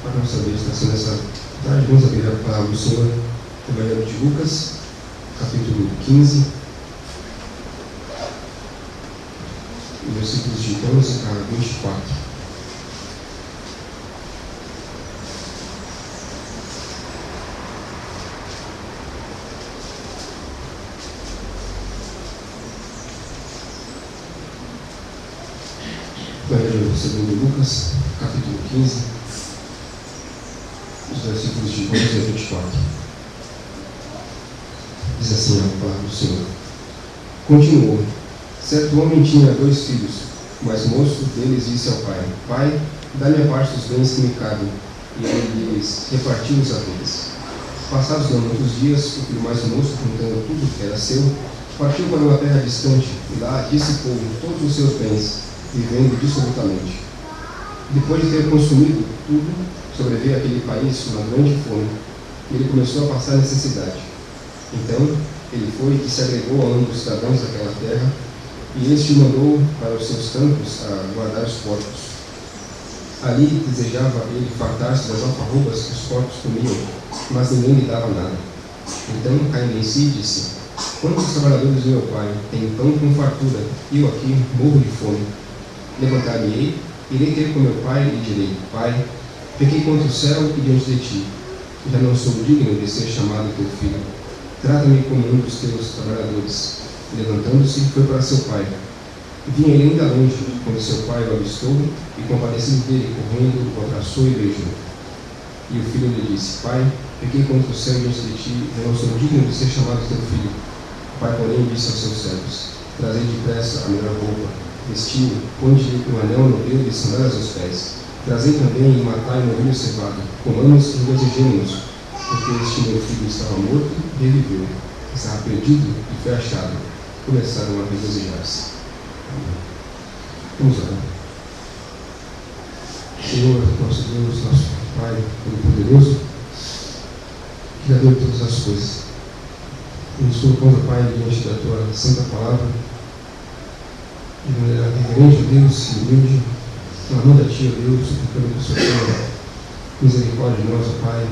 a nossa meditação nessa tarde. Vamos abrir a palavra do Senhor, Evangelho de Lucas, capítulo 15, versículos de 11 a 24. Evangelho segundo Lucas, capítulo 15, os versículos de 11 a 24. Diz assim a palavra do Senhor. Continuou: certo homem tinha 2 filhos. O mais moço deles disse ao pai: Pai, dá-me a parte dos bens que me cabem. E ele lhes repartiu-os a todos. Passados não muitos dias, o filho mais moço, juntando tudo que era seu, partiu para uma terra distante e lá dissipou todos os seus bens, vivendo dissolutamente. Depois de ter consumido tudo, sobreveio àquele país uma grande fome, e ele começou a passar necessidade. Então, ele foi e se agregou a um dos cidadãos daquela terra, e este o mandou para os seus campos a guardar os porcos. Ali desejava ele fartar-se das alfarrobas que os porcos comiam, mas ninguém lhe dava nada. Então, caindo em si, disse: Quantos trabalhadores do meu pai têm pão com fartura, e eu aqui morro de fome? Levantar-me-ei, irei ter com meu pai e direi: Pai, pequei contra o céu e diante de ti. Já não sou digno de ser chamado teu filho. Trata-me como um dos teus trabalhadores. Levantando-se, foi para seu pai. Vinha ele ainda longe, quando seu pai o avistou, e compadecido dele, correndo, o abraçou e beijou. E o filho lhe disse: Pai, pequei contra o céu e diante de ti, já não sou digno de ser chamado teu filho. O pai, porém, disse aos seus servos: Trazei depressa a melhor roupa, vestiu, ponde um anel no dedo e sandálias aos pés. Trazei também e matai um novilho cevado, comamos e regozijemo-nos, porque este meu filho estava morto e reviveu, estava perdido e foi achado. Começaram a regozijar-se. Vamos orar. Senhor, nosso Deus, nosso Pai Todo-Poderoso, Criador de todas as coisas, nos colocamos, Pai, diante da Tua Santa Palavra, de maneira reverente, Deus, e humilde, clamando a Ti, Deus, suplicando que o Senhor tenha misericórdia de nós, Pai,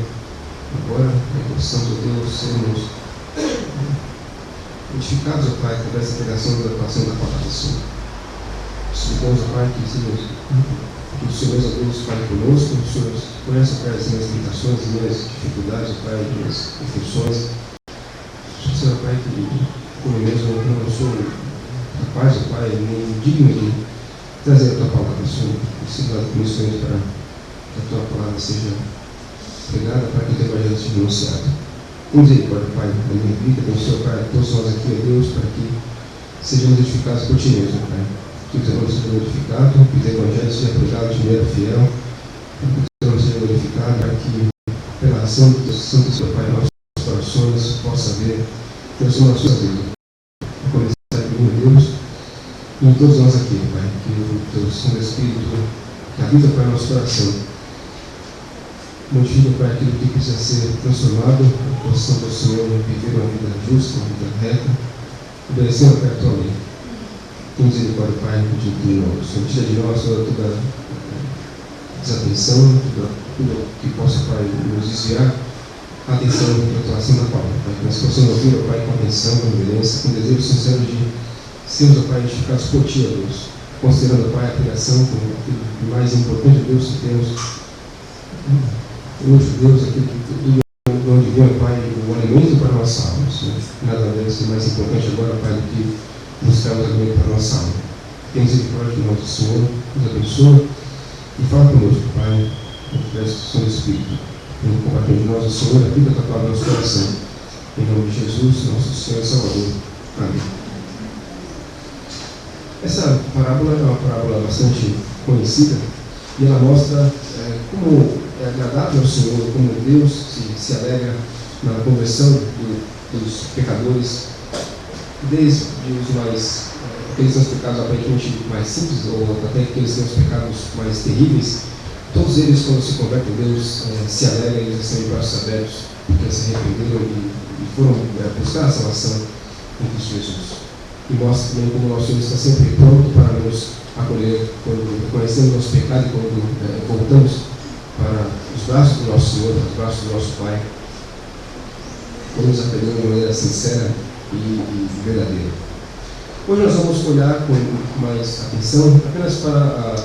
agora, que possamos, Deus, sermos edificados, Pai, através da pregação e da atuação da palavra do Senhor. Suplicamos, Pai, que o Senhor, Deus, fale conosco, o Senhor conhece, Pai, as minhas limitações, as minhas dificuldades, Pai, as minhas aflições. Senhor, Pai, que como mesmo eu não sou capaz, Pai, nem digno de trazer a Tua palavra, Senhor. Preciso dar comissões para que a Tua palavra seja pregada, para que o Teu Evangelho seja anunciado. Misericórdia, Pai, da minha vida, abençoa, Pai, todos nós aqui, ó Deus, para que sejamos edificados por Ti mesmo, Pai. Que o Teu nome seja glorificado, que o Teu Evangelho seja pregado de maneira fiel, que o Teu nome seja glorificado, para que, pela ação do Teu Santo Senhor, Pai, nossos corações possa haver transformação da vida. A começar aqui, meu Deus, e em todos nós aqui, Pai, que o Teu Santo Espírito que habita para o nosso coração modifica para aquilo que precisa ser transformado, a posição do Senhor viver uma vida justa, uma vida reta, obedecendo a Tua lei. Tem misericórdia, Pai, de nós. Senhor, tira de nós toda desatenção, tudo que possa, Pai, nos desviar a atenção da atuação da palavra, Pai. Que nós possamos ouvir, Pai, com atenção, com reverência, com desejo sincero de sermos, Pai, edificados por Ti, ó Deus, considerando, Pai, a criação como aquilo mais importante, Deus, que temos hoje, Deus, aquilo que onde vem, Pai, o alimento para a nossa alma, Senhor. Nada deve ser mais importante agora, Pai, do que buscarmos alimento para a nossa alma. Tem misericórdia do nosso Senhor, nos abençoa e fala conosco, Pai, através do Santo Espírito. Vem compartilhar de nós o Senhor, a vida da palavra no nosso coração. Em nome de Jesus, nosso Senhor e Salvador. Amém. Essa parábola é uma parábola bastante conhecida e ela mostra como é agradável ao Senhor, como Deus se alegra na conversão dos pecadores, desde os mais, aqueles seus pecados aparentemente mais simples, ou até aqueles seus pecados mais terríveis. Todos eles, quando se convertem a Deus, se alegram, eles recebem braços abertos, porque se arrependeram e foram buscar a salvação em Cristo Jesus. E mostra também como o nosso Senhor está sempre pronto para nos acolher quando reconhecemos nosso pecado e quando voltamos para os nosso Senhor, aos braços do nosso Pai, quando nos acolheu de maneira sincera e verdadeira. Hoje nós vamos olhar com mais atenção apenas para a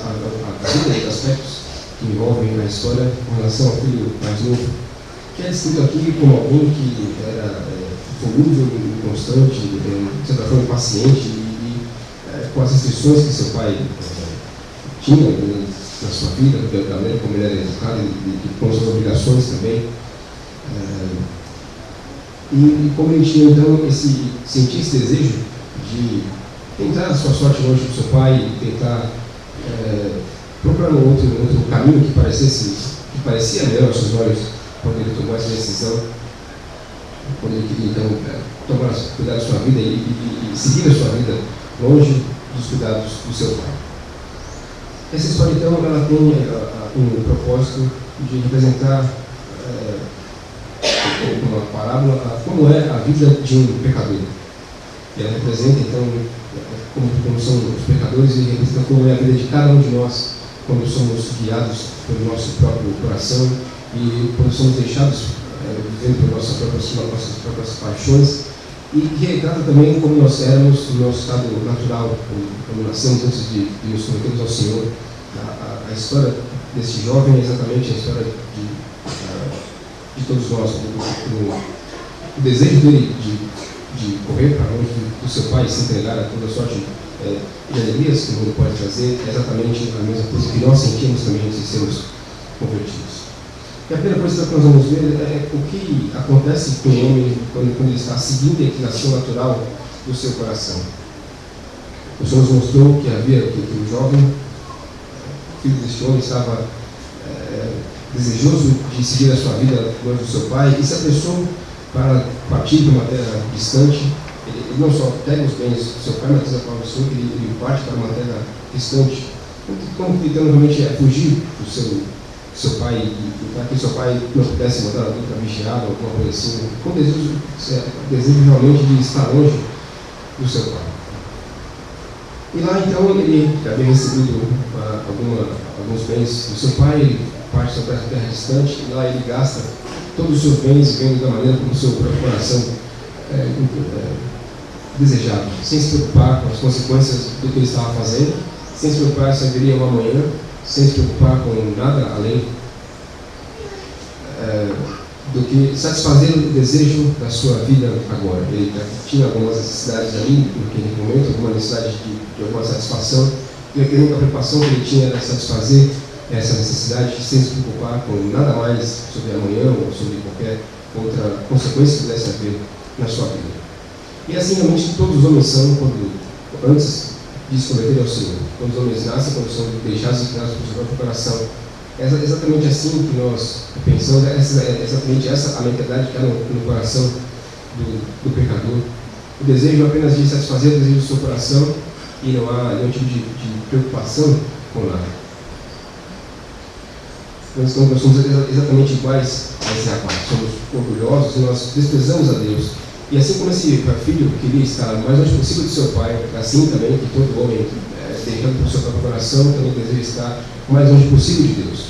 vida e aspectos que envolvem a história com relação ao filho mais novo, que é descrito aqui como alguém que era volúvel, inconstante, de certa forma impaciente e com as restrições que seu pai tinha na sua vida, da maneira como ele era educado e com suas obrigações também. E como ele tinha então sentia esse desejo de tentar a sua sorte longe do seu pai e tentar procurar um outro caminho que parecia melhor aos seus olhos quando ele tomou essa decisão, quando ele queria então cuidar da sua vida e seguir a sua vida longe dos cuidados do seu pai. Essa história então ela tem um propósito de representar uma parábola como é a vida de um pecador. E ela representa então como são os pecadores e representa como é a vida de cada um de nós quando somos guiados pelo nosso próprio coração e quando somos deixados vivendo por nossas próprias paixões, e retrata também como nós éramos no nosso estado natural, quando nascemos antes de nos convertermos ao Senhor. A história desse jovem é exatamente a história de todos nós, o desejo dele de correr para longe do seu pai e se entregar a toda sorte de alegrias que o mundo pode trazer, é exatamente a mesma coisa que nós sentimos também antes de sermos convertidos. E a primeira coisa que nós vamos ver é o que acontece com o homem quando ele está seguindo a inclinação natural do seu coração. O Senhor nos mostrou que o jovem, filho deste homem, estava desejoso de seguir a sua vida longe do seu pai e se apressou para partir de uma terra distante. Ele não só pega os bens do seu pai, mas diz a palavra do Senhor que ele parte para uma terra distante, como tentando realmente fugir do seu pai, e para que seu pai não pudesse mandar alguém para vigiar ou alguma coisa assim, com desejo realmente de estar longe do seu pai. E lá então ele havia recebido alguns bens do seu pai, ele parte para a terra distante, e lá ele gasta todos os seus bens vendo da maneira como o seu próprio coração desejava, sem se preocupar com as consequências do que ele estava fazendo, sem se preocupar se haveria uma amanhã, sem se preocupar com nada além do que satisfazer o desejo da sua vida agora. Ele tinha algumas necessidades ali, naquele momento, alguma necessidade de alguma satisfação, e a única preocupação que ele tinha era satisfazer essa necessidade sem se preocupar com nada mais sobre amanhã ou sobre qualquer outra consequência que pudesse haver na sua vida. E assim realmente todos os homens são antes de se converter ao Senhor. Quando os homens nascem, quando são deixados inclinados pelo seu próprio coração. É exatamente assim que nós pensamos, é exatamente essa a mentalidade que há no coração do pecador. O desejo apenas de satisfazer o desejo do seu coração e não há nenhum tipo de preocupação com nada. Nós somos exatamente iguais a esse rapaz, somos orgulhosos e nós desprezamos a Deus. E assim como esse filho queria estar o mais longe possível do seu pai, assim também que todo homem, deixando para o seu próprio coração, também deseja estar o mais longe possível de Deus.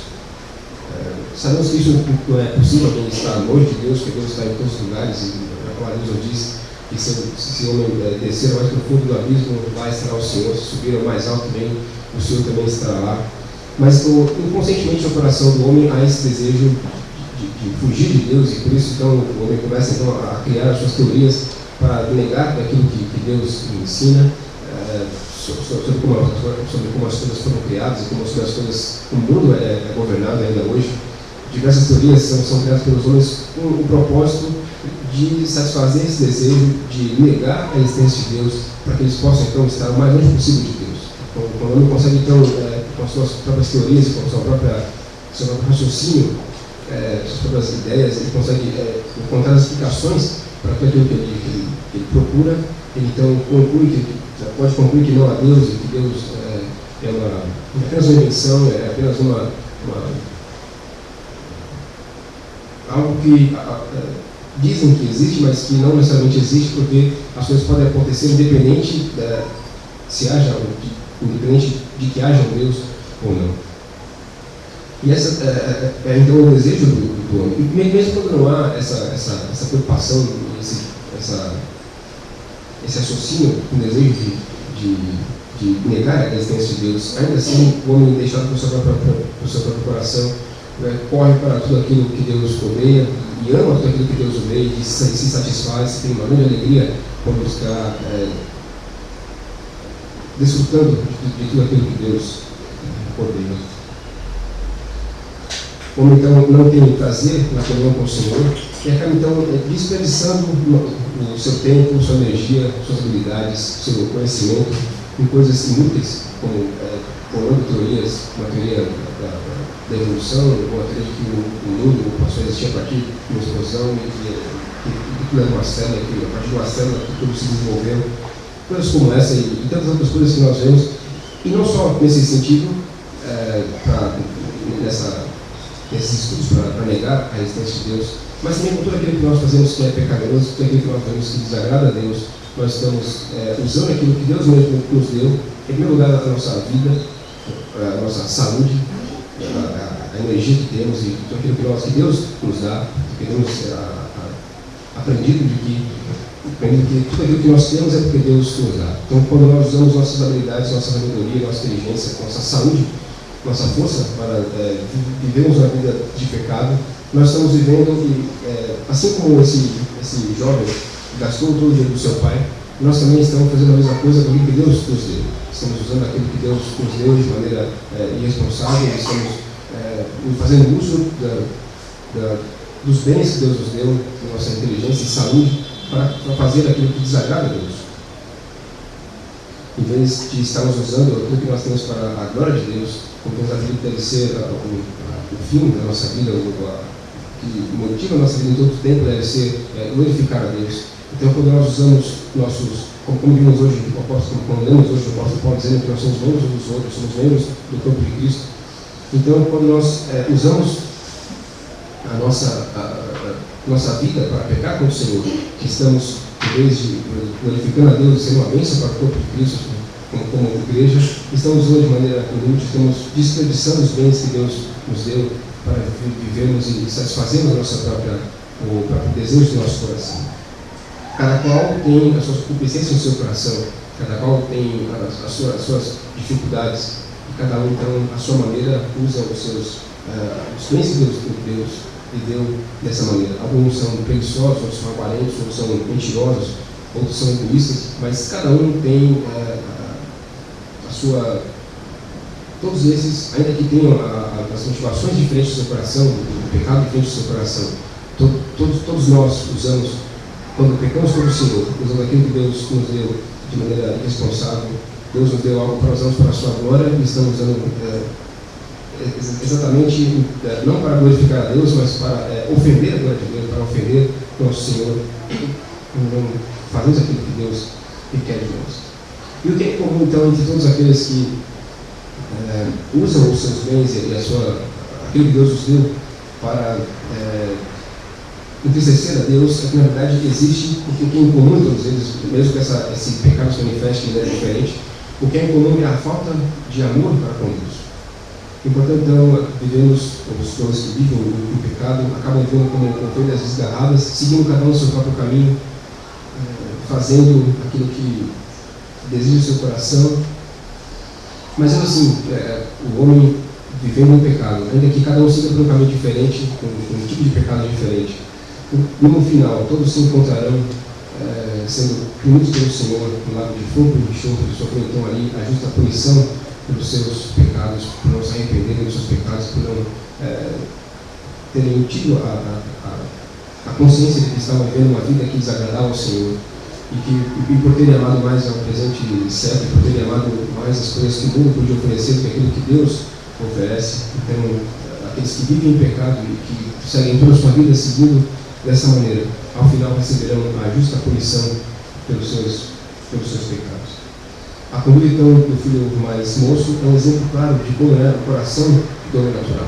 Sabemos que isso não é possível alguém estar longe de Deus, porque Deus está em todos os lugares, e a palavra de Deus diz que se o homem descer ao mais profundo do abismo, lá estará o Senhor, se subir ao mais alto bem, o Senhor também estará lá. Mas inconscientemente no coração do homem há esse desejo de fugir de Deus, e por isso então o homem começa então a criar as suas teorias para negar daquilo que Deus ensina sobre como as coisas foram criadas e como as coisas, o mundo é governado ainda hoje. Diversas teorias são criadas pelos homens com o propósito de satisfazer esse desejo de negar a existência de Deus, para que eles possam então estar o mais longe possível de Deus. Quando o homem consegue então, com as suas próprias teorias, com o seu próprio raciocínio, suas próprias ideias, ele consegue encontrar as explicações para aquilo que ele procura. Ele então pode concluir que não há Deus e que Deus é apenas uma invenção, é apenas algo que dizem que existe, mas que não necessariamente existe, porque as coisas podem acontecer independente independente de que haja um Deus ou não. E essa é então o desejo do homem. E mesmo quando não há essa preocupação, esse raciocínio, o desejo de negar a existência de Deus, ainda assim o homem deixado por seu próprio coração corre para tudo aquilo que Deus odeia e ama tudo aquilo que Deus odeia e se satisfaz, tem uma grande alegria quando está desfrutando de tudo aquilo que Deus odeia. O homem então não tem prazer na comunhão com o Senhor e acaba então desperdiçando o seu tempo, sua energia, suas habilidades, seu conhecimento em coisas inúteis, como formando teorias, uma teoria da evolução, uma teoria de que o mundo passou a existir a partir de uma explosão e que tudo era uma célula, que a partir de uma célula que tudo se desenvolveu, coisas como essa e tantas outras coisas que nós vemos, e não só nesse sentido, nesses estudos para negar a existência de Deus, mas também com tudo aquilo que nós fazemos que é pecaminoso, tudo aquilo que nós fazemos que desagrada a Deus, nós estamos usando aquilo que Deus mesmo nos deu, em primeiro lugar a nossa vida, a nossa saúde, a energia que temos e tudo aquilo que Deus nos dá, que temos aprendido que tudo aquilo que nós temos é porque Deus nos dá. Então, quando nós usamos nossas habilidades, nossa sabedoria, nossa inteligência, nossa saúde, nossa força para vivermos uma vida de pecado, nós estamos vivendo assim como esse jovem gastou todo o dinheiro do seu pai, nós também estamos fazendo a mesma coisa com aquilo que Deus nos deu. Estamos usando aquilo que Deus nos deu de maneira irresponsável, estamos fazendo uso dos bens que Deus nos deu, da nossa inteligência e saúde, para fazer aquilo que desagrada a Deus. Em vez de estarmos usando aquilo que nós temos para a glória de Deus, como aquilo que deve ser o fim da nossa vida, que motiva a nossa vida em todo o tempo, deve ser glorificar a Deus. Então, quando nós usamos como vimos hoje, quando lemos hoje o apóstolo Paulo dizendo que nós somos membros uns dos outros, somos membros do corpo de Cristo, então, quando nós usamos a nossa vida para pecar com o Senhor, que estamos, em vez de glorificando a Deus e ser uma bênção para o corpo de Cristo, como igreja, estamos usando de maneira inútil, estamos desperdiçando os bens que Deus nos deu para vivermos e satisfazermos o próprio desejo do nosso coração. Cada qual tem as suas concupiscências no seu coração, cada qual tem as suas dificuldades, e cada um, então, à sua maneira, usa os bens que Deus lhe deu dessa maneira. Alguns são preguiçosos, outros são avarentos, outros são mentirosos, outros são egoístas, mas cada um tem todos esses, ainda que tenham as motivações diferentes do seu coração, o pecado diferente do seu coração, todos nós usamos, quando pecamos contra o Senhor, usando aquilo que Deus nos deu de maneira irresponsável. Deus nos deu algo para usarmos para a sua glória e estamos usando exatamente, não para glorificar a Deus, mas para ofender a glória de Deus, para ofender o nosso Senhor. Não fazemos aquilo que Deus requer de nós. E o que é comum, então, entre todos aqueles que usam os seus bens e aquilo que Deus nos deu para entristecer a Deus, é que na verdade existe o que é em comum em todos eles, mesmo que esse pecado se manifeste de maneira diferente, o que é em comum é a falta de amor para com Deus. E portanto, então, vivemos, os homens que vivem no pecado, acabam vivendo como ovelhas desgarradas, seguindo cada um o seu próprio caminho, fazendo aquilo que deseja o seu coração, mas assim, o homem vivendo no pecado, ainda que cada um siga por um caminho diferente, com um tipo de pecado diferente, no final todos se encontrarão sendo punidos pelo Senhor no lago de fogo e de enxofre, sofrendo então ali a justa punição pelos seus pecados, por não se arrependerem dos seus pecados, por não terem tido a consciência de que estavam vivendo uma vida que desagradava ao Senhor. E por terem amado mais ao presente certo, por terem amado mais as coisas que o mundo podia oferecer do que aquilo que Deus oferece. Então, aqueles que vivem em pecado e que seguem toda a sua vida seguindo dessa maneira, ao final receberão a justa punição pelos seus pecados. A conduta, então, do filho mais moço é um exemplo claro de como é o coração do homem natural.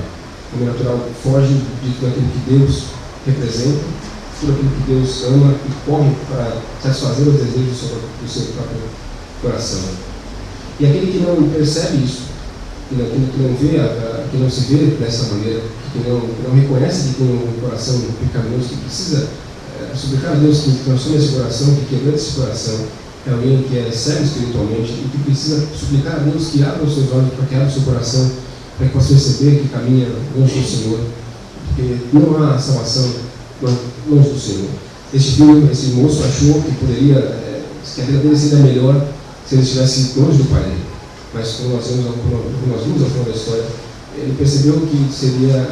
O homem natural foge de tudo aquilo que Deus representa, tudo aquilo que Deus ama e corre para satisfazer os desejos do seu próprio coração. E aquele que não percebe isso, que não vê que não se vê dessa maneira, que não reconhece que tem um coração pecaminoso, que precisa suplicar a Deus que transforme esse coração, que quebrante esse coração, é alguém que é cego espiritualmente e que precisa suplicar a Deus que abra os seus olhos, para que abra o seu coração, para que possa perceber que caminha longe do Senhor, porque não há salvação longe do Senhor. Este filho, esse moço achou que poderia, que a vida dele seria melhor se ele estivesse longe do pai dele. Mas quando nós vimos ao final da história, ele percebeu que seria,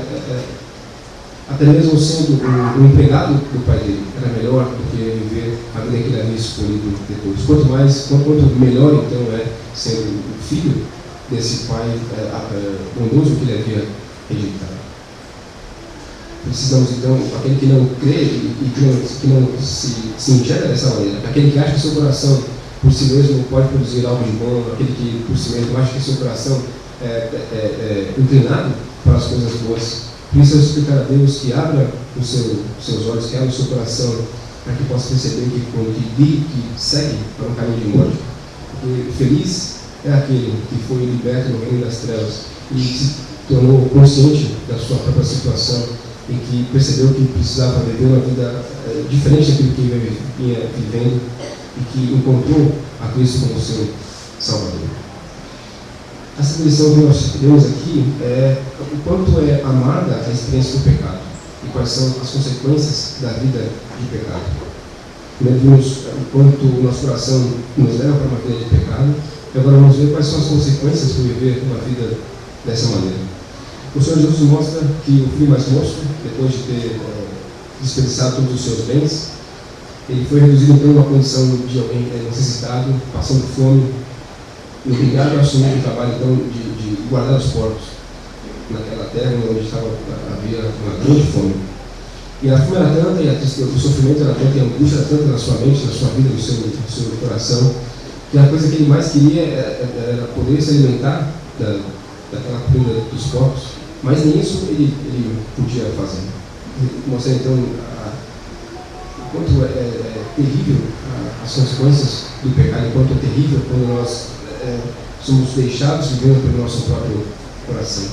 até mesmo sendo o empregado do pai dele, era melhor do que viver a vida que ele havia escolhido depois. Quanto melhor então é sendo o filho desse pai bondoso que ele havia rejeitado. Precisamos então, aquele que não crê e que não se enxerga dessa maneira, aquele que acha que seu coração por si mesmo pode produzir algo de bom, aquele que por si mesmo acha que seu coração é inclinado para as coisas boas, precisa explicar a Deus que abra os seus olhos, que abra o seu coração, para que possa perceber que segue para um caminho de morte. Porque feliz é aquele que foi liberto no reino das trevas e se tornou consciente da sua própria situação e que percebeu que precisava viver uma vida diferente daquilo que vinha vivendo e que encontrou a Cristo como seu Salvador. Essa lição que nós temos aqui é o quanto é amarga a experiência do pecado e quais são as consequências da vida de pecado. Primeiro vimos o quanto o nosso coração nos leva para uma vida de pecado e agora vamos ver quais são as consequências por viver uma vida dessa maneira. O Senhor Jesus mostra que o filho mais moço, depois de ter desperdiçado todos os seus bens, ele foi reduzido então a uma condição de alguém necessitado, passando fome, e obrigado a assumir o trabalho então de guardar os porcos naquela terra onde havia uma grande fome. E a fome era tanta, e o sofrimento era tanto, e a angústia era tanta na sua mente, na sua vida, no seu coração, que a coisa que ele mais queria era poder se alimentar daquela comida dos porcos, mas nem isso ele podia fazer. Mostra então o quanto é terrível as consequências do pecado, o quanto é terrível quando nós somos deixados vivendo pelo nosso próprio coração.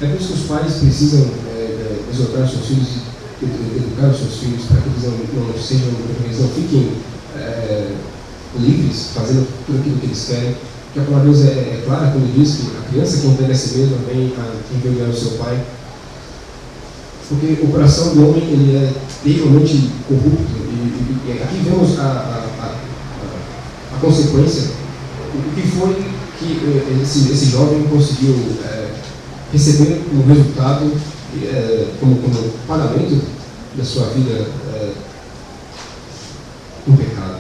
É por isso que os pais precisam exortar os seus filhos e educar os seus filhos para que eles não fiquem livres, fazendo tudo aquilo que eles querem. Porque a palavra de Deus é clara quando diz que a criança que entende a si mesma vem envergonhar o seu pai. Porque o coração do homem ele é terrivelmente corrupto. E aqui vemos a consequência. O que foi que esse jovem conseguiu receber como resultado, como pagamento da sua vida no pecado?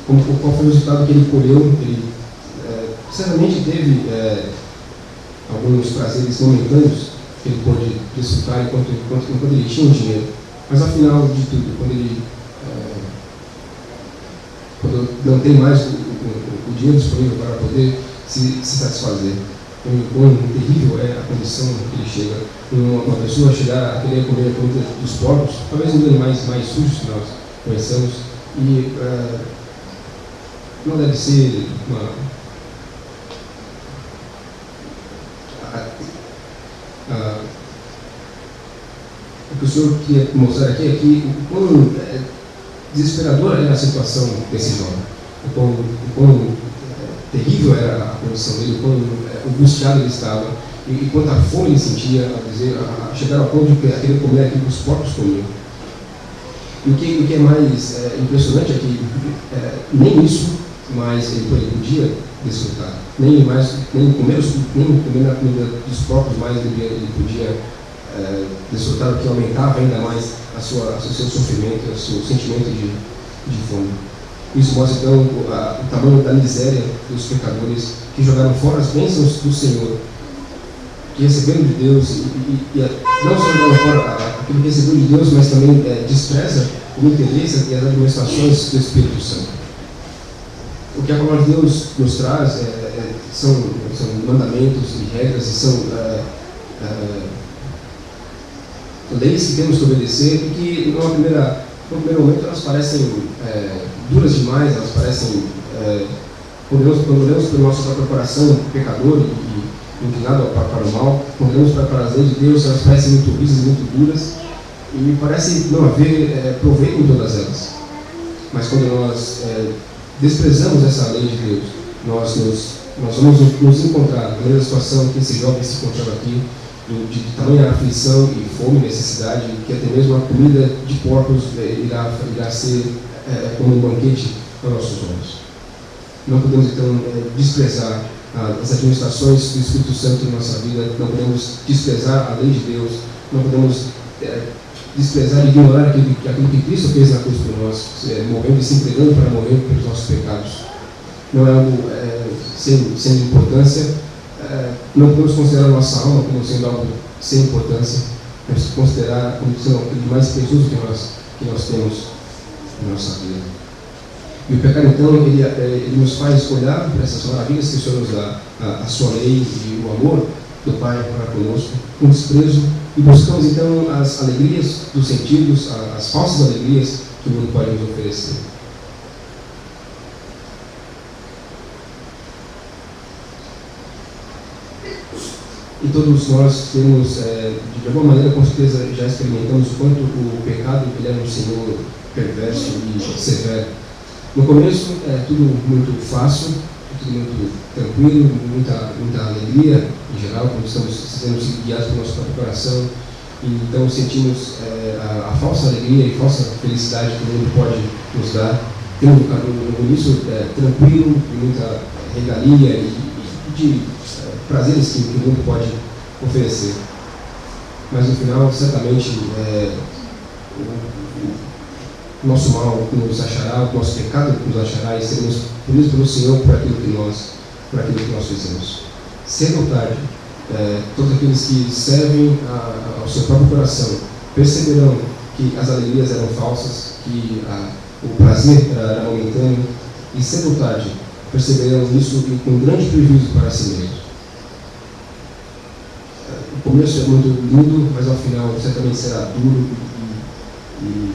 Qual foi o resultado que ele colheu? Ele certamente teve alguns prazeres momentâneos que ele pôde desfrutar enquanto ele tinha o dinheiro. Mas afinal de tudo, quando não tem mais o dinheiro disponível para poder se satisfazer, quão terrível é a condição que ele chega. Uma pessoa chegar a querer comer a comida dos porcos, talvez um dos animais mais sujos que nós conhecemos, e não deve ser o que o Senhor queria mostrar aqui é que o quão desesperadora era a situação desse jovem, o quão terrível era a condição dele, o quão angustiado ele estava e quanta fome ele sentia a chegar ao ponto de querer comer aquilo que os porcos comiam. E o que é mais impressionante é que nem isso mais ele podia desfrutar, nem comer na comida dos porcos mais ele podia desfrutar, o que aumentava ainda mais o seu sofrimento, o seu sentimento de fome. Isso mostra então o tamanho da miséria dos pecadores que jogaram fora as bênçãos do Senhor, que receberam de Deus e não só jogaram fora aquilo que recebeu de Deus, mas também despreza o interesse e as administrações do Espírito Santo. O que a palavra de Deus nos traz são mandamentos e regras, e são leis que temos que obedecer e que no primeiro momento elas parecem duras demais, elas parecem, quando olhamos pelo nosso próprio coração pecador e inclinado para o mal, quando olhamos para as leis de Deus, elas parecem muito rígidas, muito duras, e me parece não haver proveito em todas elas. Mas quando nós desprezamos essa lei de Deus, nós vamos nos encontrar na mesma situação que esse jovem se encontrava aqui, de tamanha aflição e fome, necessidade, que até mesmo a comida de porcos irá ser como um banquete para nossos olhos. Não podemos então desprezar as administrações do Espírito Santo em nossa vida, não podemos desprezar a lei de Deus, não podemos desprezar e ignorar aquilo que Cristo fez na cruz por nós, morrendo e se entregando para morrer pelos nossos pecados. Não é algo sem importância. Não podemos considerar a nossa alma como sendo algo sem importância, mas considerar como sendo aquilo mais precioso que nós temos em nossa vida. E o pecado, então, ele nos faz olhar para essas maravilhas que o Senhor nos dá, a sua lei e o amor do Pai para conosco, com desprezo, e buscamos, então, as alegrias dos sentidos, as falsas alegrias que o mundo pode nos oferecer. E todos nós temos, de alguma maneira, com certeza, já experimentamos o quanto o pecado ele é um senhor perverso e severo. No começo é tudo muito fácil, tudo muito tranquilo, muita alegria em geral, quando estamos sendo guiados pelo nosso próprio coração. E então sentimos a falsa alegria e falsa felicidade que o mundo pode nos dar. Temos no início tranquilo, de muita regalia e de prazeres que o mundo pode oferecer. Mas no final, certamente, o nosso mal nos achará, o nosso pecado nos achará, e seremos punidos pelo Senhor por aquilo que nós fizemos. Cedo ou tarde, todos aqueles que servem ao seu próprio coração perceberão que as alegrias eram falsas, que o prazer era momentâneo, e cedo ou tarde perceberão isso com grande prejuízo para si mesmos. O começo é muito lindo, mas ao final certamente será duro e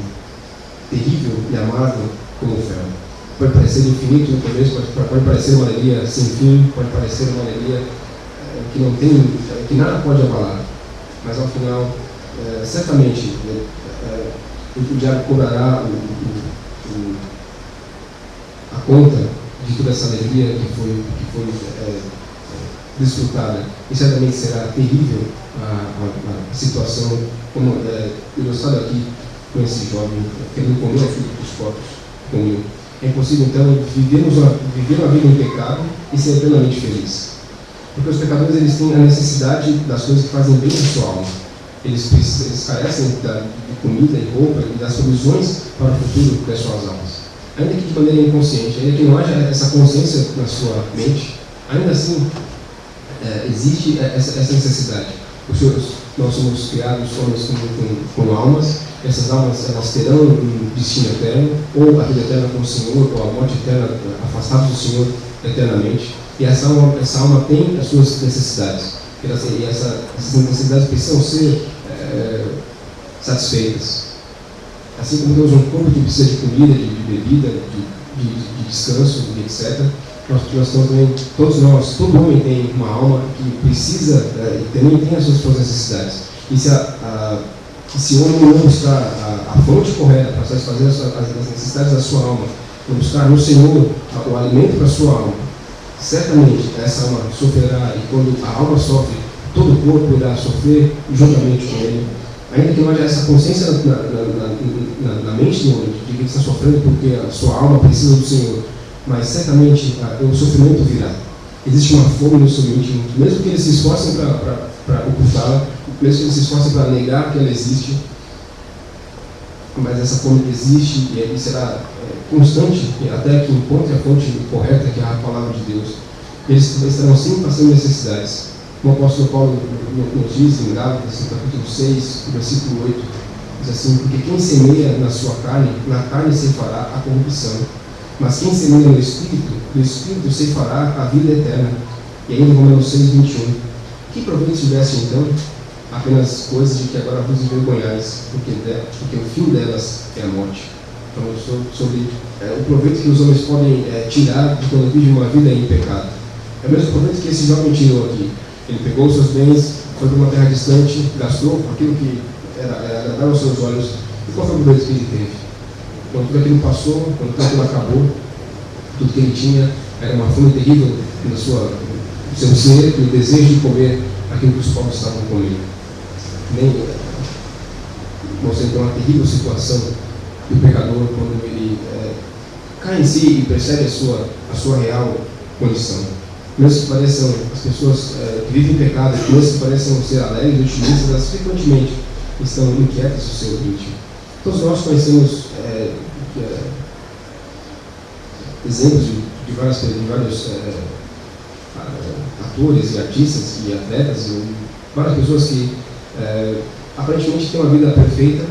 terrível e amargo como o ferro. Pode parecer infinito no começo, pode parecer uma alegria sem fim, pode parecer uma alegria que nada pode abalar, mas ao final, certamente, o diabo cobrará a conta de toda essa alegria que foi desfrutada, e certamente será terrível a situação, como ilustrado aqui com esse jovem querendo comer o fruto dos corpos comigo. É impossível então viver uma vida em pecado e ser plenamente feliz, porque os pecadores eles têm a necessidade das coisas que fazem bem à sua alma. Eles carecem de comida e roupa e das provisões para o futuro das suas almas, ainda que de maneira inconsciente, ainda que não haja essa consciência na sua mente. Ainda assim existe essa necessidade. Nós somos criados como almas. Essas almas elas terão um destino eterno, ou a vida eterna com o Senhor, ou a morte eterna, afastados do Senhor eternamente. E essa alma tem as suas necessidades. E essas necessidades precisam ser satisfeitas. Assim como temos um corpo que precisa de comida, de bebida, de descanso, etc. Nós também, todo homem tem uma alma que precisa, também tem as suas necessidades. E se o homem não buscar a fonte correta para satisfazer as necessidades da sua alma, não buscar no Senhor o alimento para a sua alma, certamente essa alma sofrerá, e quando a alma sofre, todo o corpo irá sofrer juntamente com ele. Ainda que não haja essa consciência na mente do homem de que ele está sofrendo porque a sua alma precisa do Senhor, mas certamente o sofrimento virá. Existe uma fome no seu íntimo, mesmo que eles se esforcem para ocultá-la, mesmo que eles se esforcem para negar que ela existe, mas essa fome existe e será constante até que encontre a fonte correta, que é a palavra de Deus. Eles estarão sempre passando necessidades. Como o apóstolo Paulo nos diz em Gálatas, no capítulo 6, versículo 8, diz assim: porque quem semeia na sua carne, na carne ceifará a corrupção, mas quem semeia no Espírito, do Espírito ceifará a vida eterna. E ainda Romanos 6, 21. Que proveito tivesse então? Apenas coisas de que agora vos envergonhais, porque o fim delas é a morte. Falando sobre o proveito que os homens podem tirar de quando vivem uma vida em pecado. É o mesmo proveito que esse jovem tirou aqui. Ele pegou os seus bens, foi para uma terra distante, gastou aquilo que era agradável aos seus olhos. E qual foi o problema que ele teve? Quando tudo aquilo passou, quando tudo aquilo acabou, tudo que ele tinha era uma fome terrível no seu ser e o desejo de comer aquilo que os povos estavam comendo. Mostra então a terrível situação do pecador quando ele cai em si e percebe a sua real condição. Mesmo que pareçam, as pessoas que vivem em pecado, mesmo que pareçam ser alegres e otimistas, elas frequentemente estão inquietas no seu íntimo. Todos nós conhecemos exemplos de vários atores e artistas e atletas, e várias pessoas que aparentemente têm uma vida perfeita,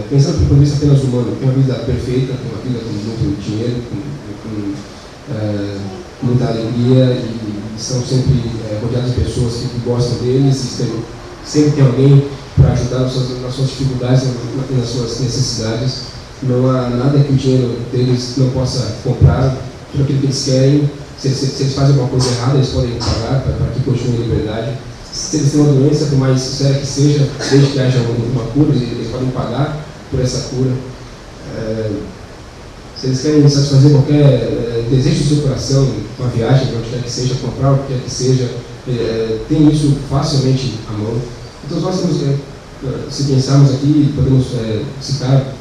pensando do ponto de vista apenas humano, têm uma vida perfeita, têm uma vida com muito dinheiro, com muita alegria, e estão sempre rodeados de pessoas que gostam deles, e sempre tem alguém para ajudar nas suas dificuldades e nas suas necessidades. Não há nada que o dinheiro deles não possa comprar tudo aquilo que eles querem. Se eles fazem alguma coisa errada, eles podem pagar para que continuem em liberdade. Se eles têm uma doença, por mais séria que seja, desde que haja uma cura, eles podem pagar por essa cura. Se eles querem satisfazer qualquer desejo do seu coração, uma viagem, onde quer que seja, comprar o que quer que seja, tem isso facilmente à mão. Então nós temos, se pensarmos aqui, podemos citar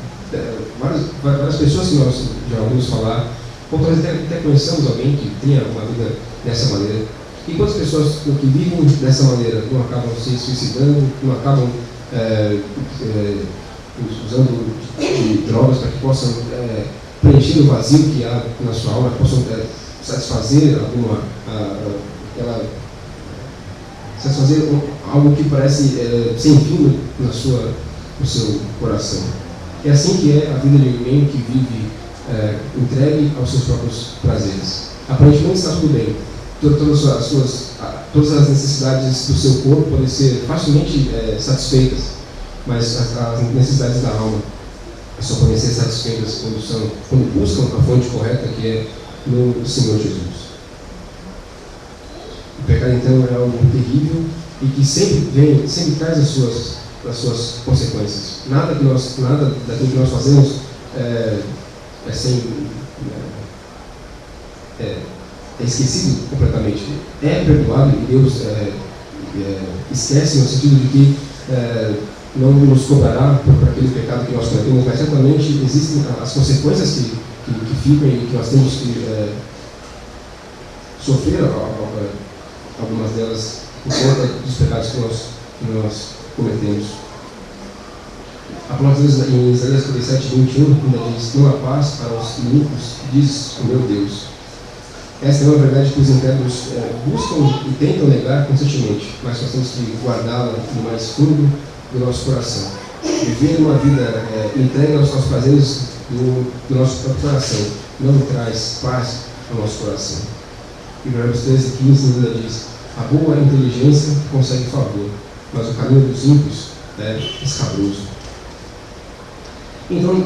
várias pessoas que nós já ouvimos falar, ou talvez até conheçamos alguém que tenha uma vida dessa maneira. E quantas pessoas que vivem dessa maneira não acabam se suicidando, não acabam usando de drogas para que possam preencher o vazio que há na sua alma, possam satisfazer satisfazer algo que parece sem fim no seu coração. É assim que é a vida de alguém que vive entregue aos seus próprios prazeres. Aparentemente está tudo bem. Todas as necessidades do seu corpo podem ser facilmente satisfeitas, mas as necessidades da alma só podem ser satisfeitas quando buscam a fonte correta, que é no Senhor Jesus. O pecado, então, é algo terrível e que sempre traz as suas consequências. Nada daquilo que nós fazemos é esquecido completamente. É perdoado e Deus esquece no sentido de que não nos cobrará por aquele pecado que nós cometemos, mas certamente existem as consequências que ficam e que nós temos que sofrer algumas delas por conta dos pecados que nós cometemos. A palavra de Deus em Isaías 47:21 ainda diz: não há paz para os ímpios, diz o meu Deus. Essa é uma verdade que os incrédulos buscam e tentam negar constantemente, mas nós temos que guardá-la no mais fundo do nosso coração. Viver uma vida entregue aos nossos prazeres do nosso próprio coração não traz paz ao nosso coração. E Provérbios 13:15 ainda diz: a boa inteligência consegue favor, mas o caminho dos ímpios é escabroso. Então,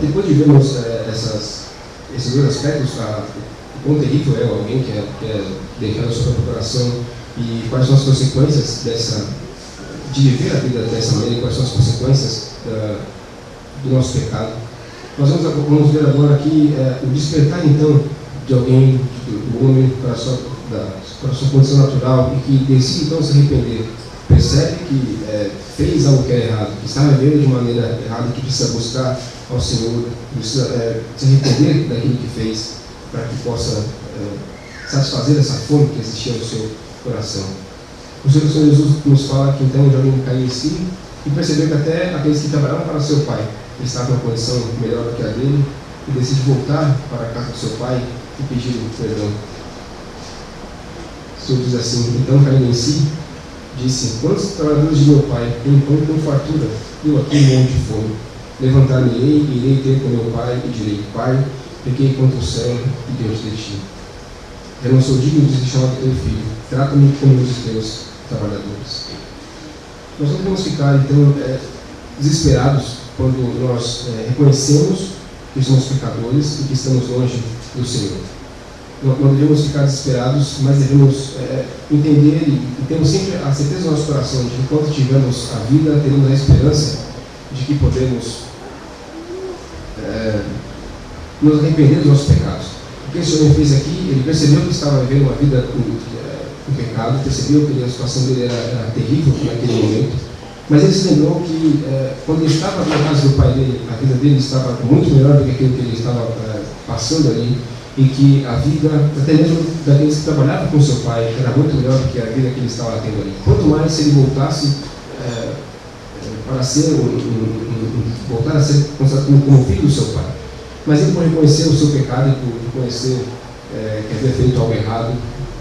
depois de vermos esses dois aspectos, o quão terrível é alguém que é deixado ao seu próprio coração e quais são as consequências de viver a vida dessa maneira e quais são as consequências do nosso pecado. Nós vamos ver agora aqui o despertar então de alguém, do homem, para a sua condição natural e que decide então se arrepender. Percebe que fez algo que é errado, que está vivendo de maneira errada e que precisa buscar ao Senhor, precisa se arrepender daquilo que fez para que possa satisfazer essa fome que existia no seu coração. O Senhor Jesus nos fala que então de alguém cair em si e perceber que até aqueles que trabalhavam para o seu pai estavam numa condição melhor do que a dele e decide voltar para a casa do seu pai e pedir perdão. O Senhor diz assim: então caindo em si, disse: quantos trabalhadores de meu pai têm pão com fartura, eu aqui morro de fome? Levantar-me-ei e irei ter com meu pai e direi: Pai, pequei contra o céu e diante de ti. Eu não sou digno de te chamar de teu filho, trata-me como um dos teus trabalhadores. Nós não podemos ficar então desesperados quando nós reconhecemos que somos pecadores e que estamos longe do Senhor. não devemos ficar desesperados, mas devemos entender e termos sempre a certeza no nosso coração de que enquanto tivermos a vida, teremos a esperança de que podemos nos arrepender dos nossos pecados. O que esse homem fez aqui, ele percebeu que estava vivendo uma vida com pecado, percebeu que a situação dele era terrível naquele momento, mas ele se lembrou que quando ele estava na casa do pai dele, a vida dele estava muito melhor do que aquilo que ele estava passando ali, e que a vida, até mesmo daqueles que trabalhavam com seu pai, era muito melhor do que a vida que ele estava tendo ali. Quanto mais se ele voltasse para ser voltar a ser considerado como filho do seu pai. Mas ele, por reconhecer o seu pecado e por reconhecer que havia feito algo errado,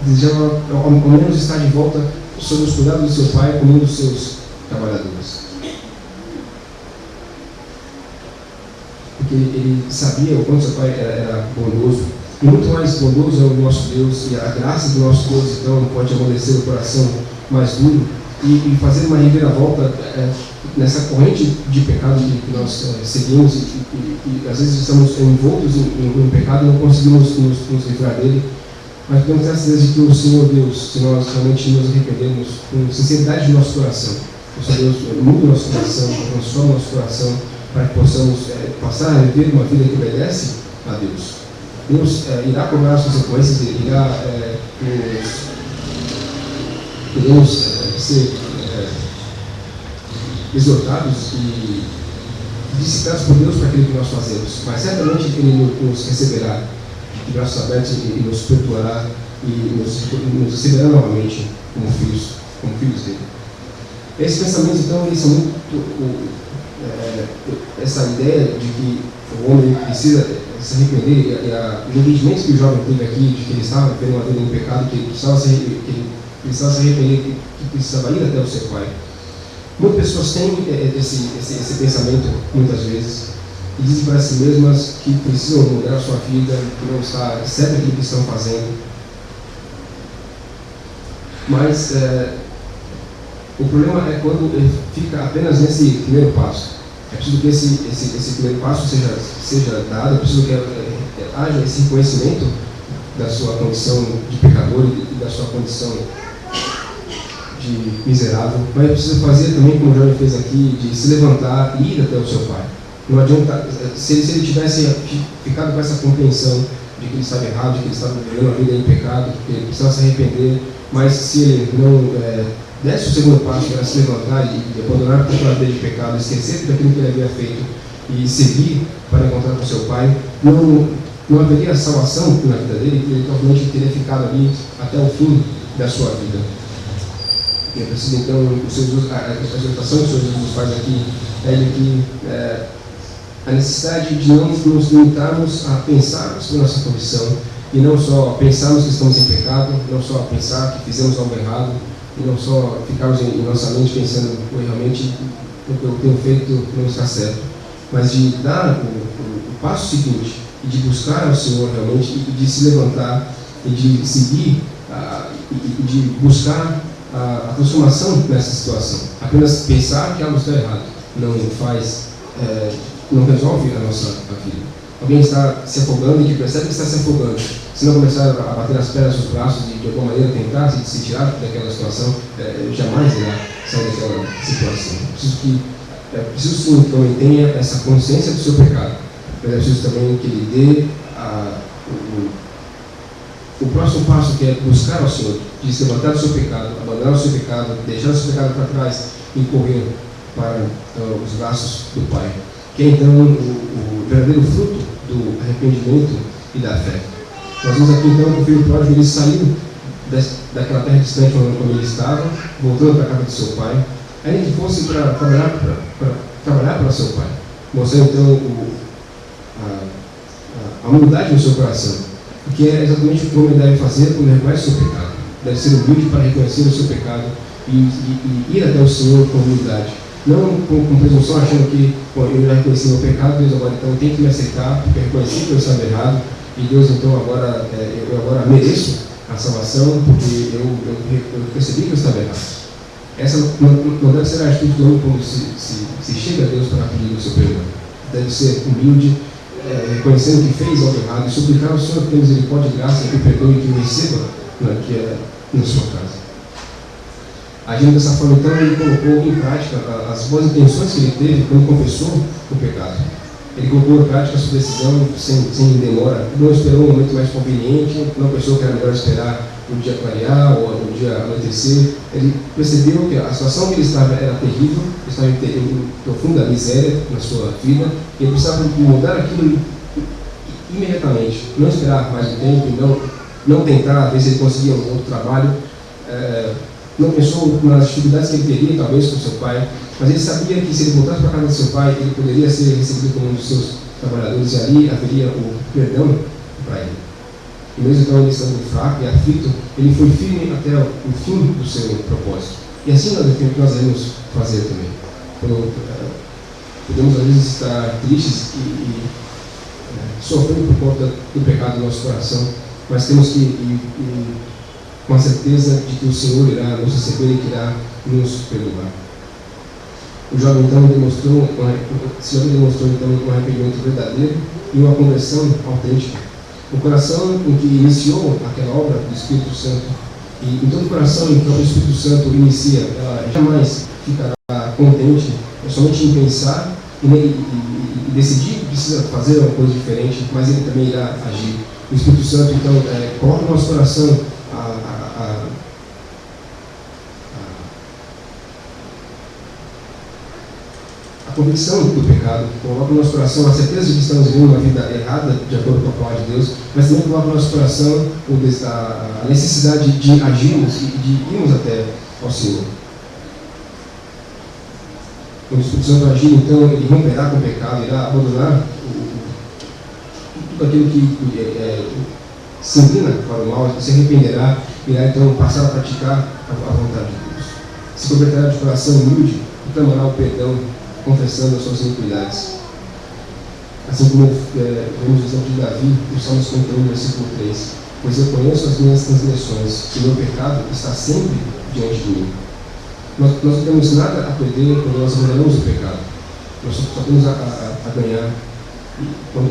desejava ao menos estar de volta sob os cuidados do seu pai, como um dos seus trabalhadores. Porque ele sabia o quanto seu pai era bondoso, e muito mais bondoso é o nosso Deus, e a graça do nosso Deus então pode amolecer o coração mais duro e fazer uma reviravolta nessa corrente de pecado que nós seguimos e às vezes estamos envoltos em pecado e não conseguimos nos livrar dele, mas podemos ter a certeza de que o Senhor Deus, se nós realmente nos arrependemos com sinceridade do nosso coração, o Senhor Deus muda o nosso coração, transforma o nosso coração para que possamos passar a viver uma vida que obedece a Deus. Deus irá cobrar as consequências, iremos ser exortados e disciplinados por Deus para aquilo que nós fazemos, mas certamente Ele nos receberá de braços abertos e nos perdoará e nos receberá novamente como filhos dele. Esses pensamentos, então, eles são muito essa ideia de que o homem precisa se arrepender e o entendimento que o jovem teve aqui de que ele estava vivendo uma vida em pecado, que ele precisava se arrepender, que precisava ir até o seu pai. Muitas pessoas têm esse pensamento muitas vezes e dizem para si mesmas que precisam mudar a sua vida, que não está certo aquilo que estão fazendo. Mas o problema é quando fica apenas nesse primeiro passo. É preciso que esse primeiro passo seja dado, é preciso que haja esse reconhecimento da sua condição de pecador e da sua condição de miserável, mas é preciso fazer também como o Jorge fez aqui, de se levantar e ir até o seu pai. Não adianta, se ele tivesse ficado com essa compreensão de que ele estava errado, de que ele estava vivendo uma vida em pecado, que ele precisava se arrepender, mas se ele não desse o segundo passo, que era se levantar e abandonar a cultura de pecado, esquecer daquilo que ele havia feito e seguir para encontrar com seu pai, não haveria salvação na vida dele, ele provavelmente teria ficado ali até o fim da sua vida. E é preciso então, a exortação que o Senhor Jesus faz aqui é de que a necessidade de não nos limitarmos a pensar sobre a nossa condição e não só pensarmos que estamos em pecado, não só pensar que fizemos algo errado e não só ficarmos em nossa mente pensando que realmente o que eu tenho feito não está certo, mas de dar o passo seguinte e de buscar ao Senhor realmente e de se levantar e de seguir e de buscar a transformação nessa situação. Apenas pensar que algo está errado não resolve a nossa vida. Alguém está se afogando e que percebe que está se afogando. Se não começar a bater as pernas nos braços e de alguma maneira tentar se tirar daquela situação, jamais irá sair daquela situação. Preciso sim que o homem tenha essa consciência do seu pecado, mas é preciso também que ele dê o próximo passo, que é buscar ao Senhor, de se levantar do seu pecado, abandonar o seu pecado, deixar o seu pecado para trás e correr para os braços do Pai, que é então o verdadeiro fruto do arrependimento e da fé. Nós vemos aqui então que o filho pródigo ele saiu daquela terra distante onde ele estava, voltando para a casa do seu pai, ainda que fosse para trabalhar para seu pai, mostrando então a humildade no seu coração, que é exatamente o que o homem deve fazer quando reconhece o seu pecado. Deve ser humilde para reconhecer o seu pecado e ir até o Senhor com humildade. Não com presunção, achando que eu já reconheci meu pecado, Deus agora então tem que me aceitar, porque eu reconheci que eu estava errado, e Deus então eu agora mereço a salvação, porque eu percebi que eu estava errado. Essa não deve ser a atitude do homem quando se chega a Deus para pedir o seu perdão. Deve ser humilde, reconhecendo que fez algo errado, e suplicar ao Senhor que tenha misericórdia e graça, que o perdoe e que o receba na sua casa. Agindo dessa forma, então, ele colocou em prática as boas intenções que ele teve quando confessou o pecado. Ele colocou em prática a sua decisão sem demora, não esperou um momento mais conveniente, não pensou que era melhor esperar o dia clarear ou o dia anoitecer. Ele percebeu que a situação que ele estava era terrível, ele estava em profunda miséria na sua vida, e ele precisava mudar aquilo imediatamente, não esperar mais um tempo, não tentar ver se ele conseguia um outro trabalho, não pensou nas dificuldades que ele teria, talvez, com seu pai, mas ele sabia que se ele voltasse para a casa de seu pai, ele poderia ser recebido como um dos seus trabalhadores, e ali haveria o perdão para ele. E mesmo então ele estando fraco e aflito, ele foi firme até o fim do seu propósito. E assim nós devemos fazer também. Podemos às vezes estar tristes e sofrendo por conta do pecado do nosso coração, mas temos que ir com a certeza de que o Senhor irá nos receber e que irá nos perdoar. O jovem então demonstrou então um arrependimento verdadeiro e uma conversão autêntica. O coração em que iniciou aquela obra do Espírito Santo, e em todo coração em que o Espírito Santo inicia, ela jamais ficará contente somente em pensar e decidir que precisa fazer uma coisa diferente, mas ele também irá agir. O Espírito Santo então coloca no nosso coração a convicção do pecado, coloca no nosso coração a certeza de que estamos vivendo uma vida errada, de acordo com a palavra de Deus, mas também coloca no nosso coração a necessidade de agirmos e de irmos até ao Senhor. Quando o Espírito Santo agir, então, ele romperá com o pecado, irá abandonar tudo aquilo que se inclina para o mal, se arrependerá, irá então passar a praticar a vontade de Deus. Se converterá de coração humilde e clamará o perdão, confessando as suas iniquidades. Assim como vemos o exemplo de Davi, no Salmo 51, versículo 3. Pois eu conheço as minhas transgressões, e meu pecado está sempre diante de mim. Nós não temos nada a perder quando nós abandonamos o pecado. Nós só temos a ganhar quando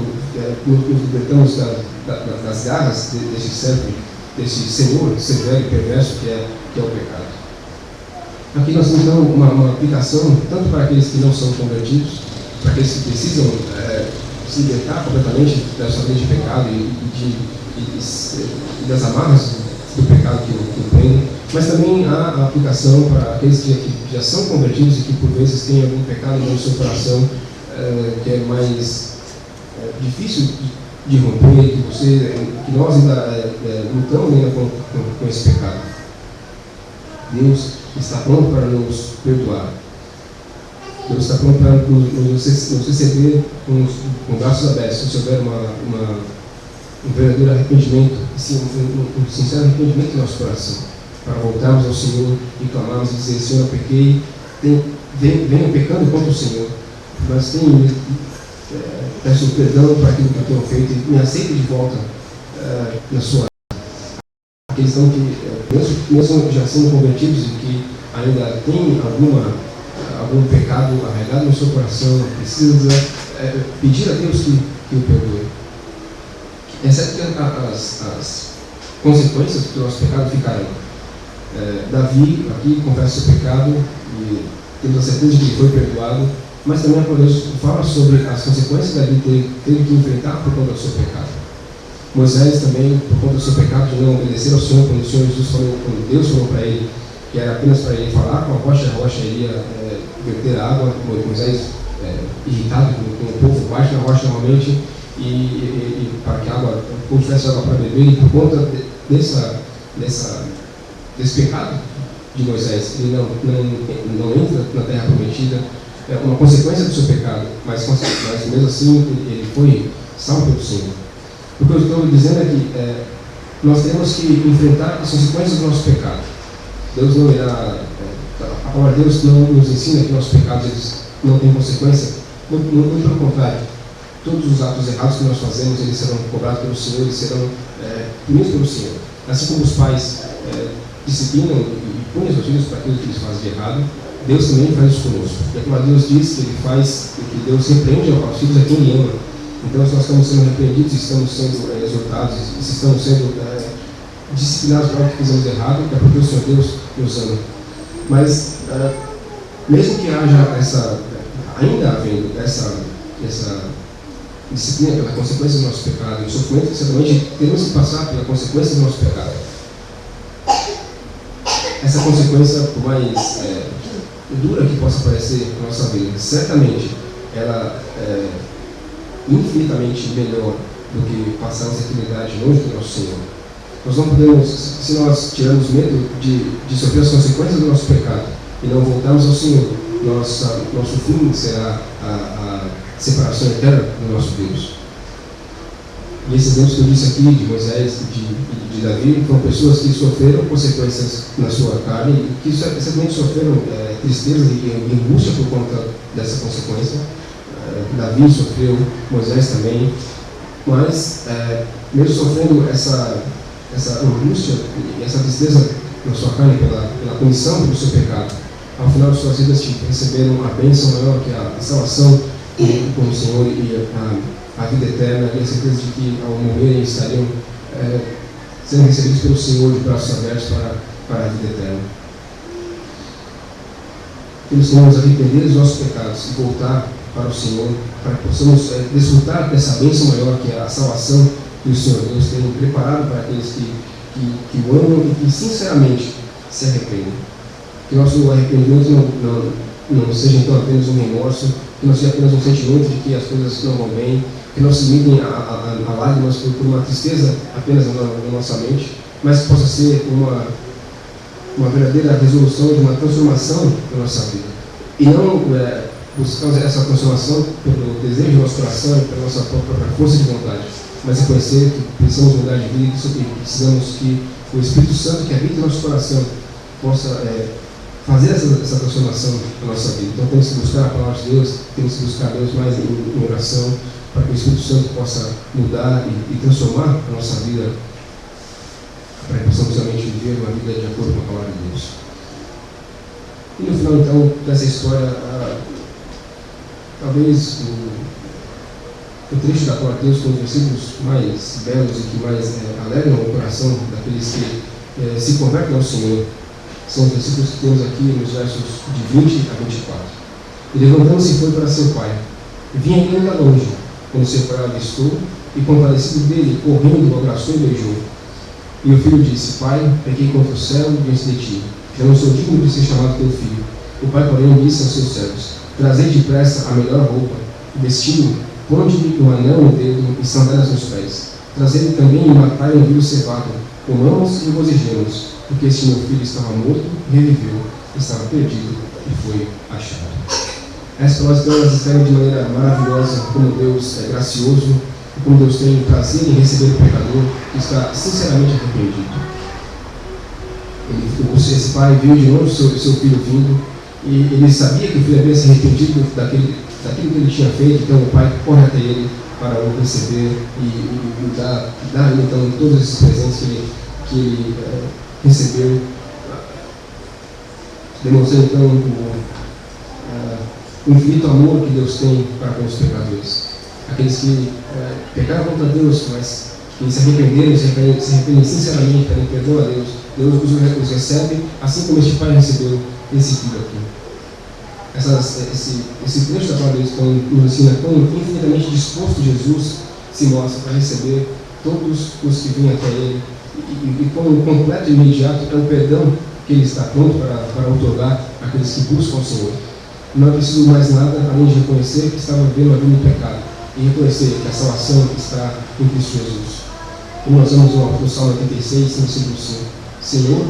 nos libertamos das garras desse servo, desse senhor severo e perverso que é o pecado. Aqui nós temos então uma aplicação tanto para aqueles que não são convertidos, para aqueles que precisam se libertar completamente da sua vida de pecado e das amarras do pecado que o prendem, mas também há a aplicação para aqueles que já são convertidos e que por vezes têm algum pecado no seu coração que é mais difícil de romper, que nós ainda lutamos ainda com esse pecado. Deus está pronto para nos perdoar. Deus está pronto para nos receber com braços abertos, se houver um verdadeiro arrependimento, um sincero arrependimento no nosso coração, para voltarmos ao Senhor e clamarmos e dizer: Senhor, eu pequei, venho pecando contra o Senhor, mas peço perdão para aquilo que eu tenho feito e me aceite de volta na sua aqueles que, mesmo já sendo convertidos e que ainda têm algum pecado arraigado no seu coração, precisa pedir a Deus que o perdoe. Exceto que as consequências do nosso pecado ficarão. Davi aqui confessa seu pecado e temos a certeza de que ele foi perdoado, mas também a Deus fala sobre as consequências que Davi teve que enfrentar por conta do seu pecado. Moisés também, por conta do seu pecado de não obedecer ao Senhor, quando Deus falou para ele que era apenas para ele falar com a rocha iria verter a água. Moisés, irritado com o povo, bate na rocha novamente e para que o povo tivesse água para beber, e por conta desse pecado de Moisés, ele não entra na terra prometida. É uma consequência do seu pecado, mas mesmo assim ele foi salvo pelo Senhor. O que eu estou dizendo é que nós temos que enfrentar as consequências do nosso pecado. Deus não irá, a palavra de Deus não nos ensina que nossos pecados eles não têm consequência. Muito pelo contrário, todos os atos errados que nós fazemos, eles serão cobrados pelo Senhor, eles serão punidos pelo Senhor. Assim como os pais disciplinam e punem os filhos para aquilo que eles fazem de errado, Deus também faz isso conosco. E a palavra de Deus diz que Ele faz, que Deus repreende aos filhos a quem Ele ama. Então, se nós estamos sendo repreendidos, estamos sendo exortados, se estamos sendo disciplinados para o que fizemos errado, é porque o Senhor Deus nos ama. Mas, mesmo que haja ainda havendo essa disciplina pela consequência do nosso pecado, e o sofrimento, certamente temos que passar pela consequência do nosso pecado. Essa consequência, por mais dura que possa parecer na nossa vida, certamente ela é infinitamente melhor do que passarmos a eternidade longe do nosso Senhor. Nós não podemos, se nós tivermos medo de sofrer as consequências do nosso pecado e não voltarmos ao Senhor, nosso fim será a separação eterna do nosso Deus. E esses exemplos que eu disse aqui, de Moisés e de Davi, foram pessoas que sofreram consequências na sua carne e que certamente sofreram tristeza e angústia por conta dessa consequência. Davi sofreu, Moisés também, mas mesmo sofrendo essa angústia e essa tristeza na sua carne pela punição pelo seu pecado, ao final de suas vidas receberam a bênção maior que a salvação com o Senhor e a vida eterna, e a certeza de que ao morrerem estariam sendo recebidos pelo Senhor de braços abertos para a vida eterna. Temos que nos arrepender dos nossos pecados e voltar para o Senhor, para que possamos desfrutar dessa bênção maior que é a salvação que o Senhor Deus tem preparado para aqueles que o amam e que sinceramente se arrependem. Que nosso arrependimento não seja então apenas um remorso, que não seja apenas um sentimento de que as coisas não vão bem, que não se limitem a lágrimas por uma tristeza apenas na nossa mente, mas que possa ser uma verdadeira resolução de uma transformação da nossa vida. E não buscar essa transformação pelo desejo do nosso coração e pela nossa própria força de vontade, mas reconhecer que precisamos mudar de vida e precisamos que o Espírito Santo que habita no nosso coração possa fazer essa transformação na nossa vida. Então temos que buscar a palavra de Deus, temos que buscar Deus mais em oração, para que o Espírito Santo possa mudar e transformar a nossa vida, para que possamos realmente viver uma vida de acordo com a palavra de Deus. E no final então dessa história, talvez o trecho da palavra de Deus com os versículos mais belos e que mais alegram o coração daqueles que se convertem ao Senhor são os versículos que temos aqui nos versos de 20 a 24. E levantando-se foi para seu pai. Vinha ele ainda longe, quando seu pai o avistou, e compadecido dele, correndo, o abraçou e beijou. E o filho disse: Pai, pequei contra o céu diante de ti, já não sou digno de ser chamado teu filho. O pai, porém, disse aos seus servos: Trazei depressa a melhor roupa, vesti-o, ponde-lhe um anel no dedo e sandálias nos pés. Trazei-lhe também e matai um novilho cevado, comamos e regozijemos, porque este meu filho estava morto, reviveu, estava perdido e foi achado. Essas palavras então elas escrevem de maneira maravilhosa como Deus é gracioso e como Deus tem prazer em receber o pecador que está sinceramente arrependido. Esse pai viu de longe seu filho vindo e ele sabia que o filho havia se arrependido daquilo que ele tinha feito, então o pai corre até ele para o receber e dar então todos esses presentes que ele recebeu, demonstrando então o infinito amor que Deus tem para com os pecadores. Aqueles que pecaram contra Deus, mas que se arrependeram, se arrependem sinceramente, pedem perdão a Deus, Deus os recebe, assim como este pai recebeu esse filho aqui. Esse trecho da palavra de Deus nos ensina como infinitamente disposto Jesus se mostra para receber todos os que vêm até Ele e como completo e imediato é o perdão que Ele está pronto para otorgar àqueles que buscam o Senhor. Não é preciso mais nada além de reconhecer que estava vivendo a vida no pecado e reconhecer que a salvação está em Cristo Jesus. Como nós vamos no Salmo 86, no versículo 5: Senhor,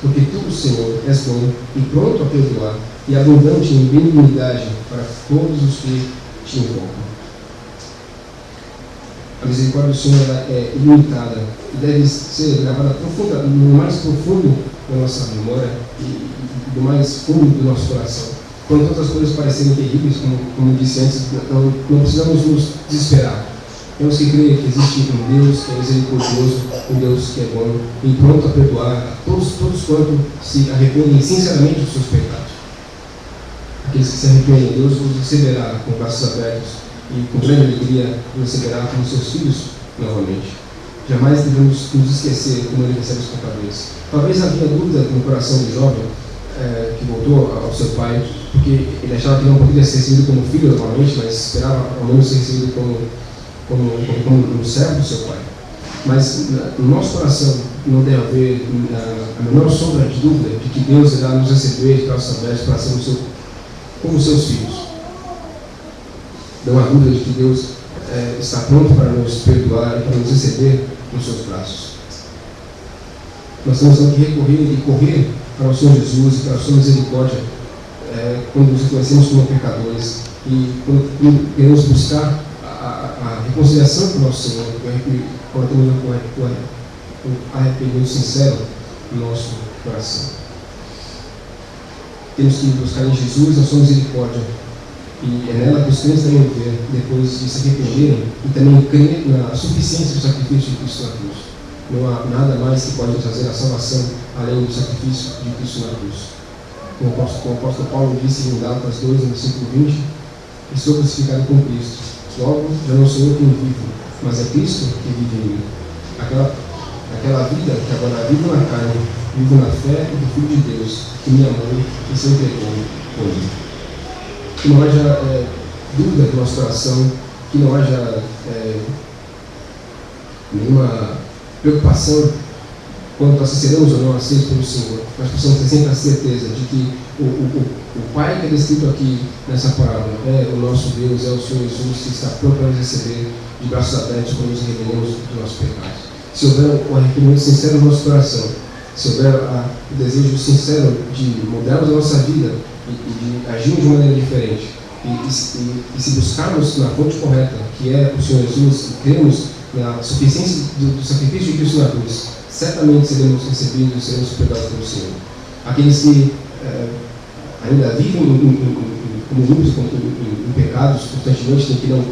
porque tu, Senhor, és bom e pronto a perdoar e abundante em benignidade para todos os que te invocam. A misericórdia do Senhor é ilimitada e deve ser gravada no mais profundo da nossa memória e do mais fundo do nosso coração. Quando todas as coisas parecerem terríveis, como disse antes, não precisamos nos desesperar. Temos que crer que existe um Deus que é misericordioso, um Deus que é bom e pronto a perdoar a todos quanto se arrependem sinceramente dos seus pecados. Aqueles que se arrependem, Deus os receberá com braços abertos e com grande alegria nos receberá como seus filhos novamente. Jamais devemos nos esquecer como ele recebe os pecadores. Talvez havia dúvida no coração do jovem que voltou ao seu pai, porque ele achava que não poderia ser recebido como filho novamente, mas esperava ao menos ser recebido como um servo do seu pai. Mas no nosso coração não deve haver a menor sombra de dúvida de que Deus irá nos receber de braços abertos para sermos como seus filhos. Não há dúvida de que Deus está pronto para nos perdoar e para nos receber nos seus braços. Nós temos que recorrer e correr para o Senhor Jesus e para a sua misericórdia quando nos reconhecemos como pecadores e quando queremos buscar a reconciliação com o nosso Senhor, quando temos um arrependimento sincero no nosso coração. Temos que buscar em Jesus a sua misericórdia, e é nela que os crentes devem ver, depois de se arrependerem, e também crer na suficiência do sacrifício de Cristo na cruz. Não há nada mais que pode trazer a salvação além do sacrifício de Cristo na cruz. Como o apóstolo Paulo disse em Gálatas 2, no versículo 20, estou crucificado com Cristo. Logo, já não sou eu quem vivo, mas é Cristo que vive em mim. Aquela vida que agora vivo na carne, vivo na fé do Filho de Deus, que me amou e se entregou por mim. Que não haja dúvida no nosso coração, que não haja nenhuma preocupação quando nós seremos ou não aceitos pelo Senhor. Nós precisamos ter sempre a certeza de que o Pai que é descrito aqui nessa parábola é o nosso Deus, é o Senhor Jesus, que está pronto para nos receber de braços abertos quando nos arrependemos dos nossos pecados. Se houver um arrependimento sincero no nosso coração, se houver o desejo sincero de mudarmos a nossa vida e de agirmos de maneira diferente, e se buscarmos na fonte correta, que é o Senhor Jesus, e cremos na suficiência do sacrifício de Cristo na cruz, certamente seremos recebidos e seremos perdoados pelo Senhor. Aqueles que ainda vivem como ímpios, em pecados constantemente, que não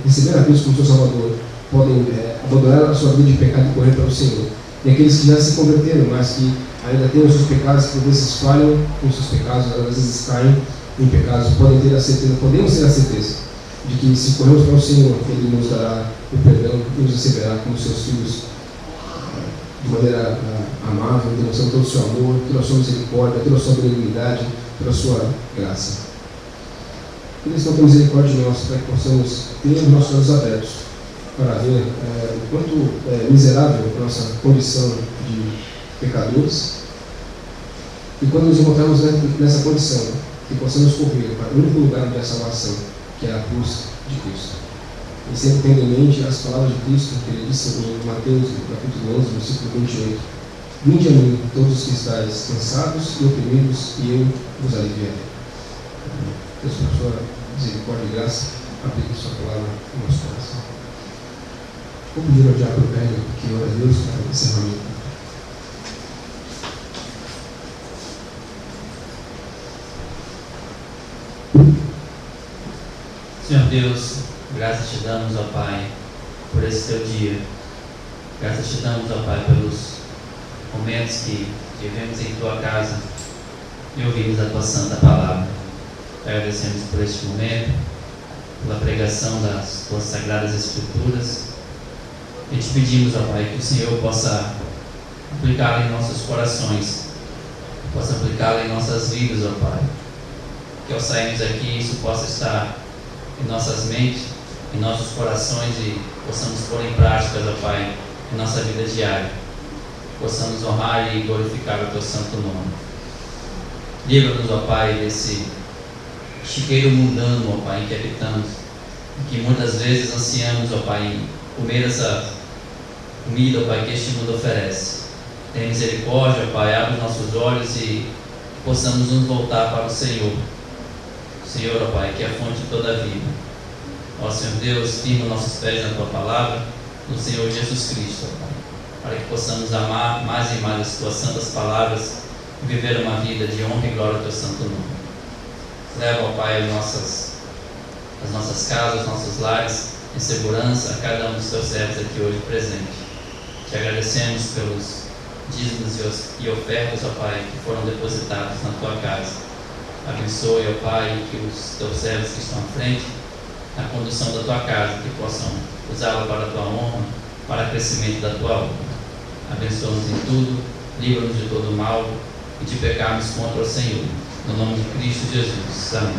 receberam a Cristo como seu Salvador, podem abandonar a sua vida de pecado e correr para o Senhor. E aqueles que já se converteram, mas que ainda têm os seus pecados, que às vezes falham com os seus pecados, às vezes caem em pecados, podemos ter a certeza de que se corremos para o Senhor, Ele nos dará o perdão e nos receberá como seus filhos de maneira amável, demonstrando todo o seu amor, toda a sua misericórdia, toda a sua benignidade, toda a sua graça. Eles estão com misericórdia de nós, para que possamos ter os nossos olhos abertos para ver o quanto é miserável a nossa condição de pecadores, e quando nos encontrarmos nessa condição, que possamos correr para o único lugar de salvação, que é a cruz de Cristo. E sempre tendo em mente as palavras de Cristo, que ele disse em Mateus, capítulo 11, versículo 28, vinde a mim, todos os que estáis cansados e oprimidos, e eu vos aliviarei. Deus, por sua misericórdia e graça, aplique sua palavra no nosso coração. Vou pedir ao diabo velho que ore a Deus para o encerramento. Senhor Deus, graças te damos, ó Pai, por esse teu dia. Graças te damos, ó Pai, pelos momentos que vivemos em tua casa e ouvimos a tua santa palavra. Agradecemos por este momento, pela pregação das tuas sagradas escrituras, e te pedimos, ó Pai, que o Senhor possa aplicá-la em nossos corações, possa aplicá-la em nossas vidas, ó Pai, que ao sairmos aqui isso possa estar em nossas mentes, em nossos corações, e possamos pôr em prática, ó Pai, em nossa vida diária, possamos honrar e glorificar o teu santo nome. Livra-nos, ó Pai, desse chiqueiro mundano, ó Pai, em que habitamos, e que muitas vezes ansiamos, ó Pai, em comer essa comida, ó Pai, que este mundo oferece. Tenha misericórdia, ó Pai, abre os nossos olhos e possamos nos voltar para o Senhor. Senhor, ó Pai, que é a fonte de toda a vida. Ó Senhor Deus, firma nossos pés na tua palavra, no Senhor Jesus Cristo, ó Pai, para que possamos amar mais e mais as tuas santas palavras e viver uma vida de honra e glória ao teu santo nome. Leva, ó Pai, as nossas casas, nossos lares em segurança a cada um dos teus servos aqui hoje presente. Te agradecemos pelos dízimos e ofertas, ó Pai, que foram depositados na tua casa. Abençoe, ó Pai, que os teus servos que estão à frente na condução da tua casa, que possam usá-la para a tua honra, para o crescimento da tua obra. Abençoa-nos em tudo, livra-nos de todo mal e de pecarmos contra o Senhor. No nome de Cristo Jesus. Amém.